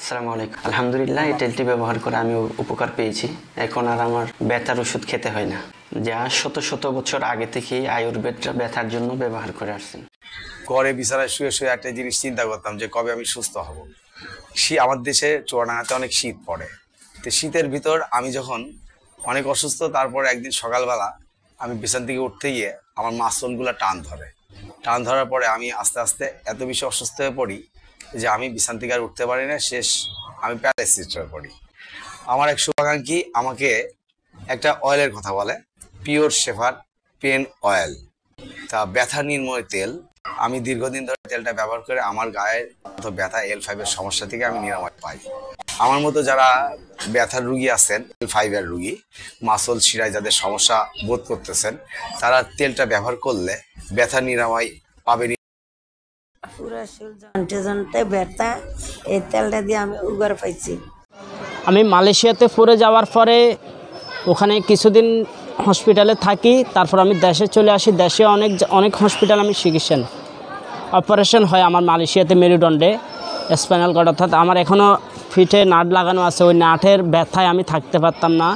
আসসালামু আলাইকুম। আলহামদুলিল্লাহ, এই তেলটি ব্যবহার করে আমি উপকার পেয়েছি। এখন আর আমার ব্যথার ওষুধ খেতে হয় না, যা শত শত বছর আগে থেকেই আয়ুর্বেদ ব্যথার জন্য ব্যবহার করে আসছেন। ঘরে বিছানায় শুয়ে শুয়ে একটা জিনিস চিন্তা করতাম যে কবে আমি সুস্থ হব। আমার দেশে চুয়াডাঙ্গাতে অনেক শীত পড়ে, তো শীতের ভিতর আমি যখন অনেক অসুস্থ, তারপরে একদিন সকালবেলা আমি বিছানা থেকে উঠতে গিয়ে আমার মাসলগুলো টান ধরার পরে আমি আস্তে আস্তে এত বেশি অসুস্থ হয়ে পড়ি যে আমি বিছানা থেকে আর উঠতে পারি না। আমি প্যারালাইসিস হয়ে পড়ি। আমার এক শুভাকাঙ্ক্ষী আমাকে একটা অয়েলের কথা বলে, পিওর শেফার পেন অয়েল, তা ব্যথা নির্ময় তেল। আমি দীর্ঘদিন ধরে তেলটা ব্যবহার করে আমার গায়ের ব্যথা L5-এর সমস্যা থেকে আমি নিরাময় পাই। আমার মতো যারা ব্যথার রুগী আছেন, L5-এর রুগী, মাসল শিরায় যাদের সমস্যা বোধ করতেছেন, তারা তেলটা ব্যবহার করলে ব্যথা নিরাময় পাবেন। পুরো শরীর জন্টে ব্যথা, এই তেলটা দিয়ে আমি উপকার পাইছি। আমি মালয়েশিয়াতে পড়ে যাওয়ার পরে ওখানে কিছুদিন হসপিটালে থাকি, তারপর আমি দেশে চলে আসি। দেশে অনেক হসপিটাল আমি চিকিৎসা অপারেশন হয় আমার মালয়েশিয়াতে, মেরুদণ্ডে স্পাইনাল কর্ড, অর্থাৎ আমার এখনও ফিটে নাট লাগানো আছে। ওই নাটের ব্যথায় আমি থাকতে পারতাম না।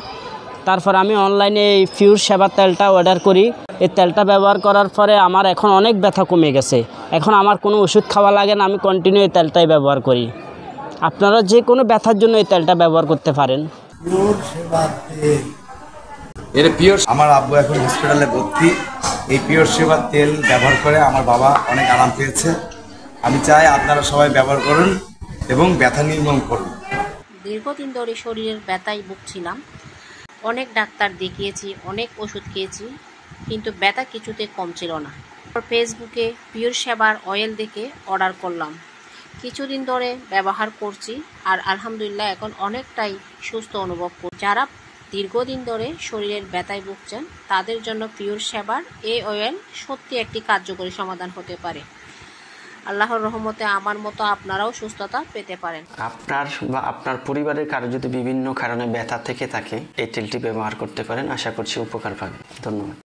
তারপর আমি অনলাইনে এই পিওর শেফার তেলটা অর্ডার করি। এই তেলটা ব্যবহার করার পরে আমার এখন অনেক ব্যথা কমে গেছে। এখন আমার কোনো ওষুধ খাওয়া লাগে না, আমি কন্টিনিউ এই তেলটাই ব্যবহার করি। আপনারা যে কোনো ব্যথার জন্য এই তেলটা ব্যবহার করতে পারেন। আমার আব্বু এখন হসপিটালে ভর্তি। এই পিওর শেফার তেল ব্যবহার করে আমার বাবা অনেক আরাম পেয়েছে। আমি চাই আপনারা সবাই ব্যবহার করুন এবং ব্যথা নির্মূল করুন। দীর্ঘদিন ধরে শরীরের ব্যথায় ভুগছিলাম, অনেক ডাক্তার দেখিয়েছি, অনেক ওষুধ খেয়েছি, কিন্তু ব্যথা কিছুতে কম ছিল না। ফেসবুকে পিওর শেফার অয়েল দেখে অর্ডার করলাম। কিছুদিন ধরে ব্যবহার করছি আর আলহামদুলিল্লাহ এখন অনেকটাই সুস্থ অনুভব করছি। যারা দীর্ঘদিন ধরে শরীরের ব্যথায় ভুগছেন তাদের জন্য পিওর শেফার এই অয়েল সত্যি একটি কার্যকরী সমাধান হতে পারে। আল্লাহর রহমতে আমার মতো আপনারাও সুস্থতা পেতে পারেন। আপনার বা আপনার পরিবারের কারো যদি বিভিন্ন কারণে ব্যথা থেকে থাকে, এই তেলটি ব্যবহার করতে পারেন। আশা করছি উপকার পাবেন। ধন্যবাদ।